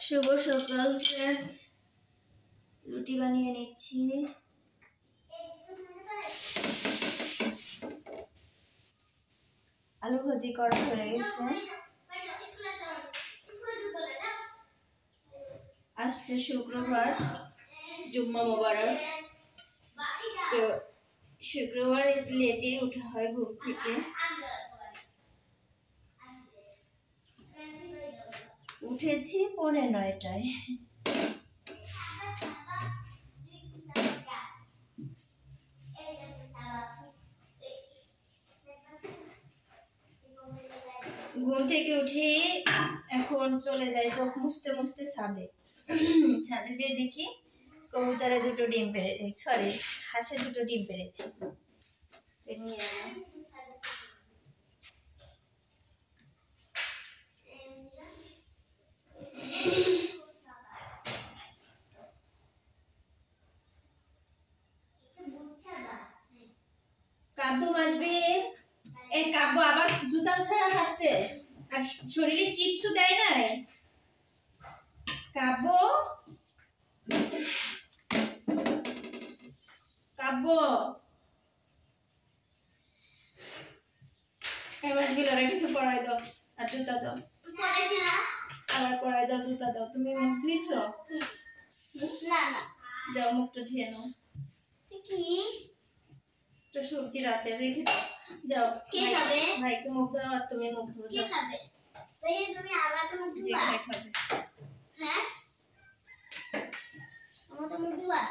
শুভ সকাল ফ্রেন্ডস, রুটি বানিয়ে নিচ্ছি। আলু ভাজি করা হয়ে গেছে। আজকে শুক্রবার, জুম্মা মোবারক। তো শুক্রবার একটু লেটে উঠা হয় ঘুম থেকে। উঠেছি 9:30টায়। ঘুম থেকে উঠে এখন চলে যাই চোখ মুছতে মুছতে ছাদে। ছাদে যেয়ে দেখি কবুতরে 2টো ডিম পেড়েছে, সরি হাঁসে 2টো ডিম পেড়েছে। কাব্য আসবে, এই কাব্য আবার জুতা ছাড়া হাঁটছে আর শরীরে কিচ্ছু দেয় নাই। কাব্য কাব্য এবার গিলারে কিছু পরাই দাও আর জুতা দাও। আবার পরাই দাও, জুতা দাও। তুমি মুখ ধুইছো? না না, যাও মুখটা ধুয়ে নাও। কি তো সবজি রাতে রেখে দাও, যাও। কে খাবে? ভাইকে মুখ দাও আর তুমি মুখ ধুও। কে খাবে? ভাই তুমি আমাকে মুখ ধুবা? কে খাবে? হ্যাঁ আমাকে মুখ ধুবা?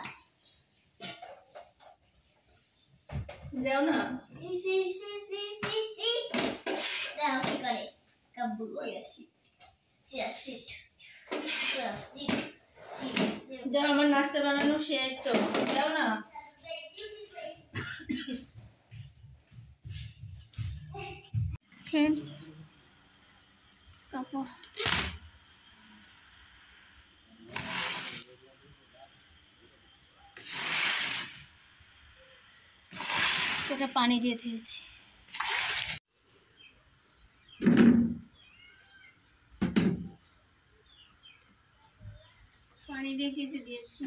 যাও না। ইস ইস ইস ইস ইস ইস দাও কি করে কাব্বু গেছি। সিট যাও, আমার নাস্তা বানানো শেষ তো, যাও না। ফ্রেন্ডস, কাপড় এটা পানি দিয়ে দিয়েছি। পানি দিয়ে কেচে দিয়েছি।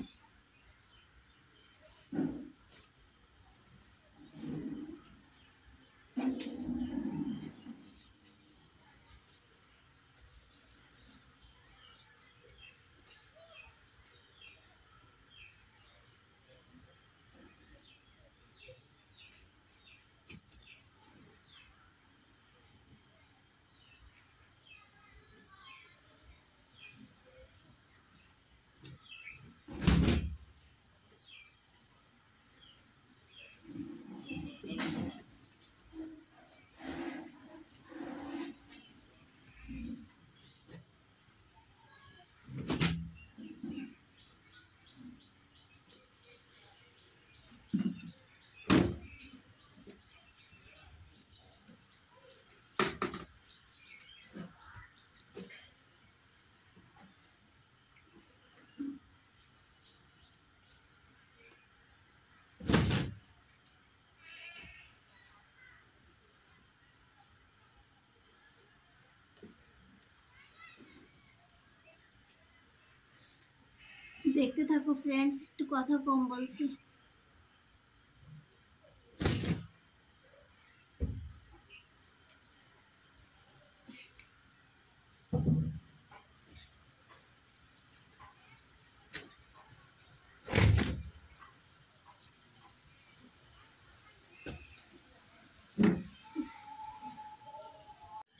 দেখতে থাকো ফ্রেন্ডস, একটু কথা কম বলছি।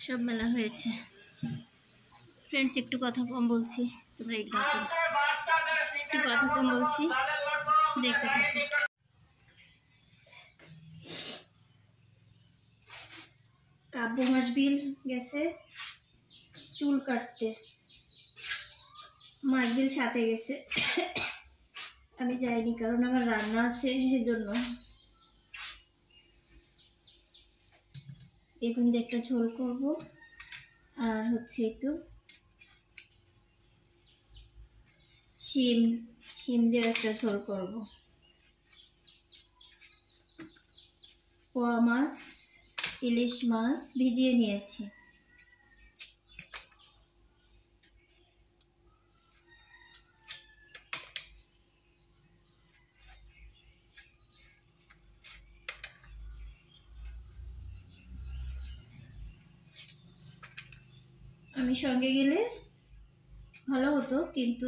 সব মেলা হয়েছে ফ্রেন্ডস, একটু কথা কম বলছি, তোমরা ইগনোর করো। একটু কথা কম বলছি, দেখতে থাকো। কাব্য মাসবিল গেছে চুল কাটতে, মাসবিল সাথে গেছে, আমি যাইনি কারণ আমার রান্না আছে এজন্য। বেগুন দিয়ে একটা ঝোল করব আর হচ্ছে একটু শিম দিয়ে একটা ঝোল করব। পোয়া মাছ, ইলিশ মাছ ভিজিয়ে নিয়েছি। আমি সঙ্গে গেলে ভালো হতো, কিন্তু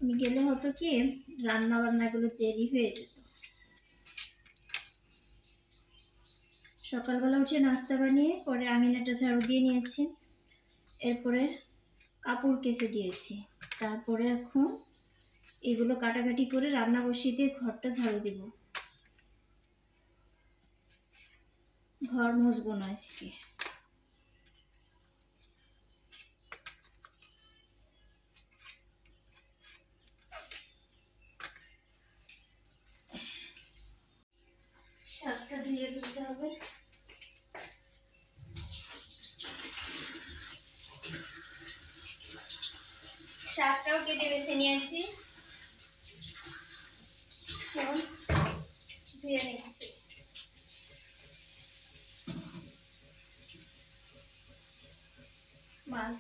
আমি গেলে হতো কি রান্না বান্নাগুলো দেরি হয়ে যেত। সকালবেলা উঠে নাস্তা বানিয়ে পরে আঙিনাটা ঝাড়ু দিয়ে নিয়েছি, এরপরে কাপড় কেচে দিয়েছি, তারপরে এখন এগুলো কাটাকাটি করে রান্না বসিয়ে দিয়ে ঘরটা ঝাড়ু দিব। ঘর মুছবো না আজকে। শাকটা ধুয়ে দিতে হবে। শাকটাও কেটে বেছে নিয়েছি, ধুয়ে নিচ্ছি। মাছ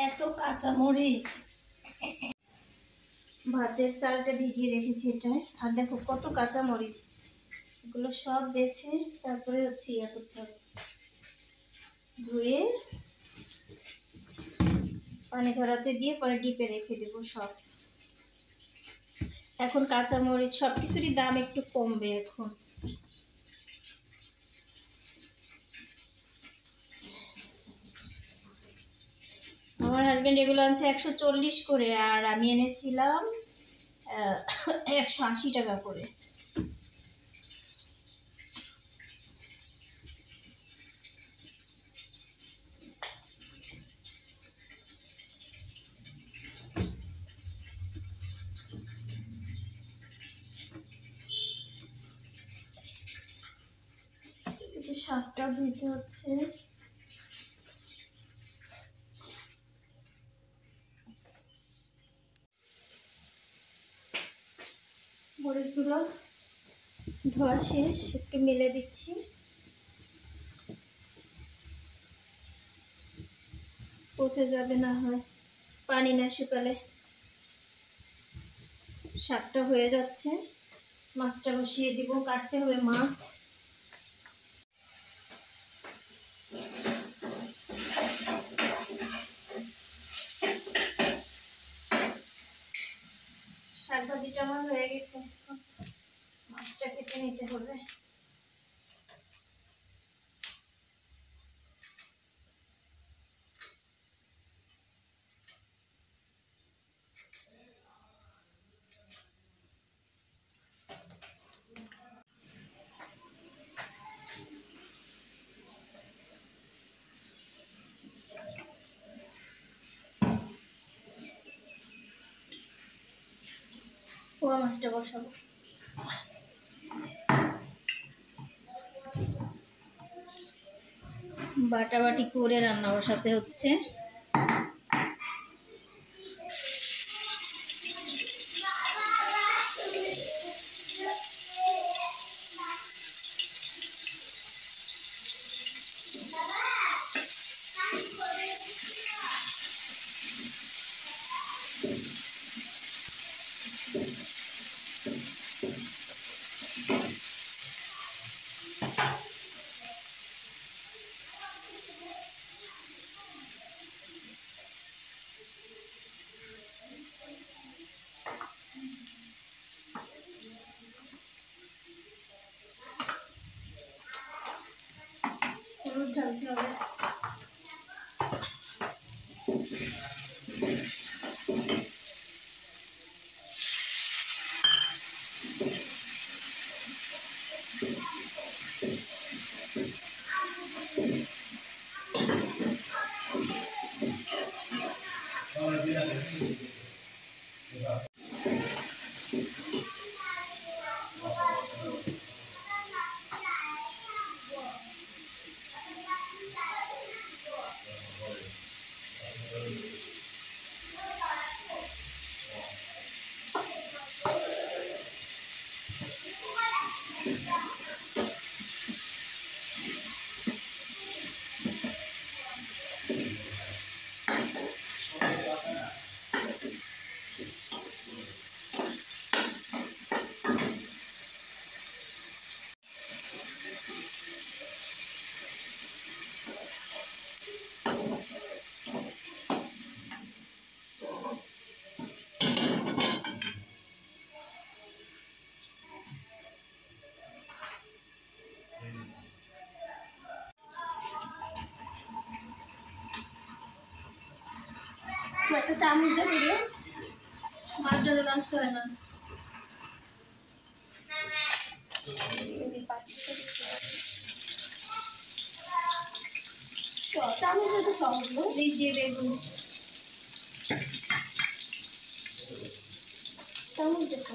এত কাঁচা মরিচ, ভাতের চালটা ভিজিয়ে রেখেছি এটায়, আর দেখো কত কাঁচা মরিচ, এগুলো সব বেছে তারপরে হচ্ছে ইয়া করতে হবে, ধুয়ে পানি ঝরাতে দিয়ে পরে ডিপে রেখে দেবো সব। এখন কাঁচা মরিচ সব কিছুরই দাম একটু কমবে এখন। আমার হাজবেন্ড এগুলো আনছে 140 করে, আর আমি এনেছিলাম 180 টাকা করে। শাকটা ধুইতে হচ্ছে। মরিচগুলো ধোয়া শেষ, একটু মেলে দিচ্ছি, পচে যাবে না হয় পানি না শুকালে। শাকটা হয়ে যাচ্ছে, মাছটা বসিয়ে দিব, কাটতে হবে মাছ। শাক ভাজিটা আমার হয়ে গেছে, মাছটা কেটে নিতে হবে। পোয়া মাছটা বসাবো। বাটাবাটি করে রান্না বসাতে হচ্ছে। হলুদ ঢালতে হবে। একটা চামচ দিয়ে মাছ যেন নষ্ট হয় না। চামচ তো সহজ দিয়ে বেগুন চামচ দেখো।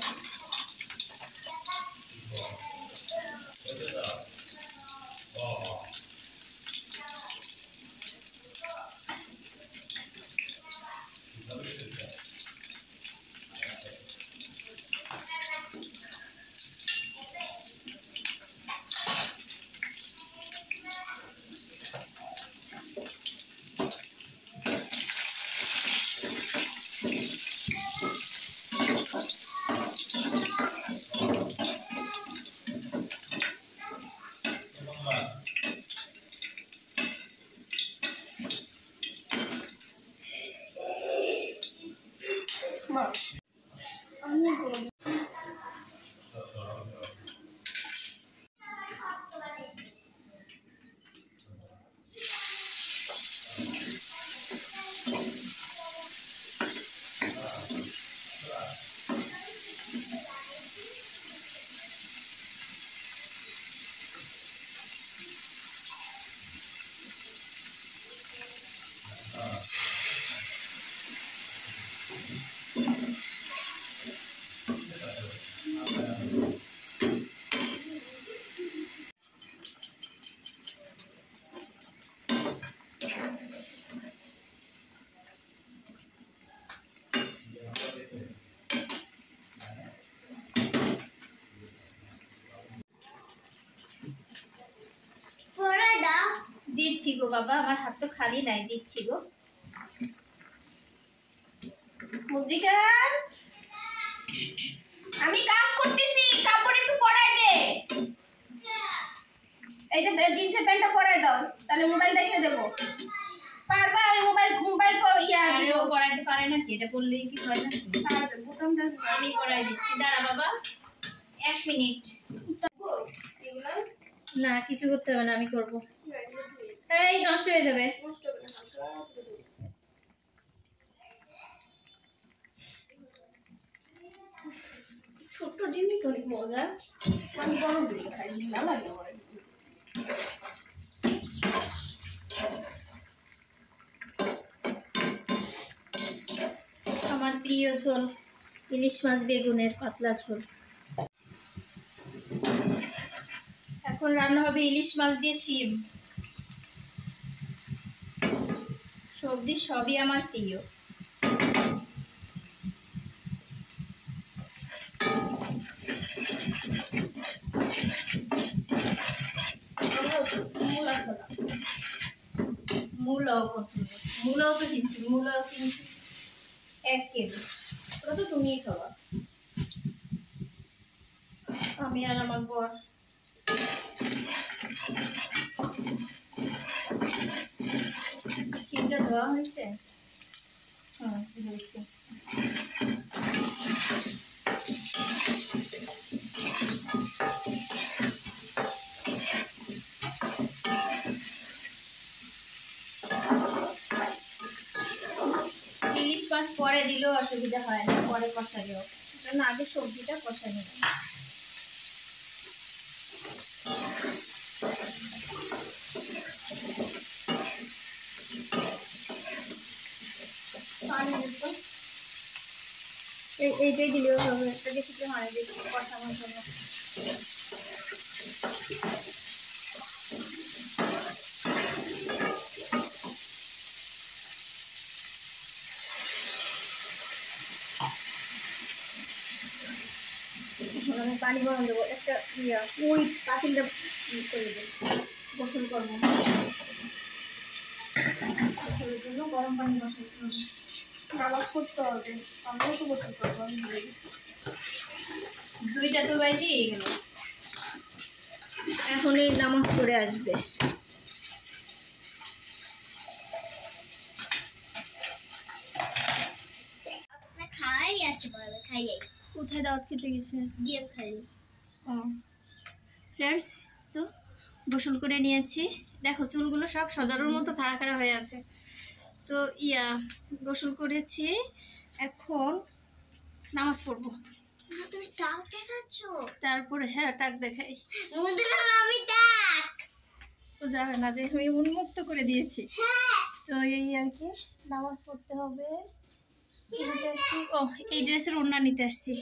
দিচ্ছি গো বাবা, আমার হাত তো খালি নাই, দিচ্ছি গো। মুদ্রিকা, আমি কাজ করতেছি, কাপড় একটু পরাই দে। এইটা জিন্সের প্যান্টটা পরাই দাও, তাহলে মোবাইল দেখতে দেবো। পারবা? মোবাইল দিব পরাইতে পারে নাকি? এটা বললেই কি হয় না? পারবে, বোতামটা আমি পরাই দিচ্ছি। দাঁড়া বাবা 1 মিনিট। এগুলো না, কিছু করতে হবে না, আমি করব। এই নষ্ট হয়ে যাবে। নষ্ট হবে না, ছোট্ট ডিমই তো অনেক মজা। আমি বড় ডিম খাই, না লাগে আমার। আমার প্রিয় ঝোল ইলিশ মাছ বেগুনের পাতলা ঝোল। এখন রান্না হবে ইলিশ মাছ দিয়ে শিম। সবজি সবই আমার প্রিয়। মূলাও পছন্দ, মূলাও তো কিনছি, মূলাও কিনছি 1 কেজি। ওটা তো তুমিই খাওয়া, আমি আর আমার বর। শিমটা দেওয়া হয়েছে? হ্যাঁ হয়েছে। ইলিশ মাছ পরে দিলেও অসুবিধা হয় না, পরে কষালেও, কারণ আগে সবজিটা কষা নেব। এইটাই দিলেও হবে, একটা কিছুতে হয় দেখি কষানোর জন্য। আমি পানি গরম দেবো, একটা ওই পাতিলটা করে দেবো, গোসল করবো। গোসলের জন্য গরম পানি বসাতে হবে। নামাজ পড়তে হবে, আমিও তো গোসল করবো, আমি ভুলে গেছি। 2টা তো বাজেই গেল, এখনই নামাজ পড়ে আসবে। কোথায় দাওয়াত খেতে গেছে? গেম খাই। ও ফ্রেন্ডস, তো গোসল করে নিয়েছি, দেখো চুলগুলো সব সজারুর মতো খাড়া খাড়া হয়ে আছে। তো গোসল করেছি, এখন নামাজ পড়বো। তারপরে হ্যাঁ টাক দেখাই, তো যাবে না যে আমি উন্মুক্ত করে দিয়েছি। তো এই আর কি, নামাজ পড়তে হবে। নিতে আসছি, ও এই ড্রেসের ওড়না নিতে আসছি।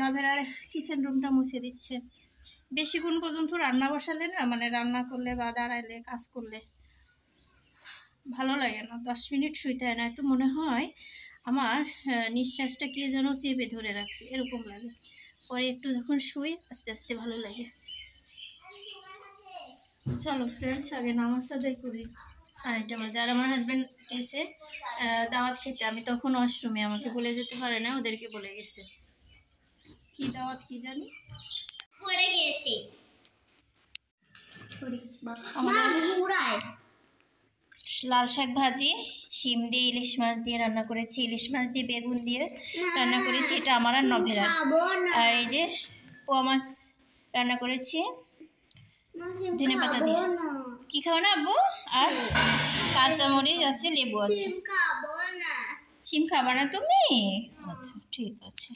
নভেরার কিচেন রুমটা মুছে দিচ্ছে। বেশিক্ষণ পর্যন্ত রান্না বসালে না, মানে রান্না করলে বা দাঁড়াইলে কাজ করলে ভালো লাগে না, 10 মিনিট শুইতে হয় না, তো মনে হয় আমার নিঃশ্বাসটা কে যেন চেপে ধরে রাখছে এরকম লাগে। পরে একটু যখন শুই আস্তে আস্তে ভালো লাগে। চলো ফ্রেন্ডস, আগে নামাজ আদায় করি। আর এটা বাজে, আর আমার হাজব্যান্ড গেছে দাওয়াত খেতে, আমি তখন ওয়াশরুমে, আমাকে বলে যেতে পারে না, ওদেরকে বলে গেছে। কি দাওয়াত কি জানি, পড়ে গিয়েছি। লাল শাক ভাজি, শিম দিয়ে ইলিশ মাছ দিয়ে রান্না করেছি, ইলিশ মাছ দিয়ে বেগুন দিয়ে রান্না করেছি, এটা আমার আর নভেরা। আর এই যে পোয়া মাছ রান্না করেছি ধনে পাতা দিয়ে। কি খাবো না আব্বু? আর কাঁচামরিচ আছে, লেবু আছে। শিম খাবা না তুমি? আচ্ছা ঠিক আছে।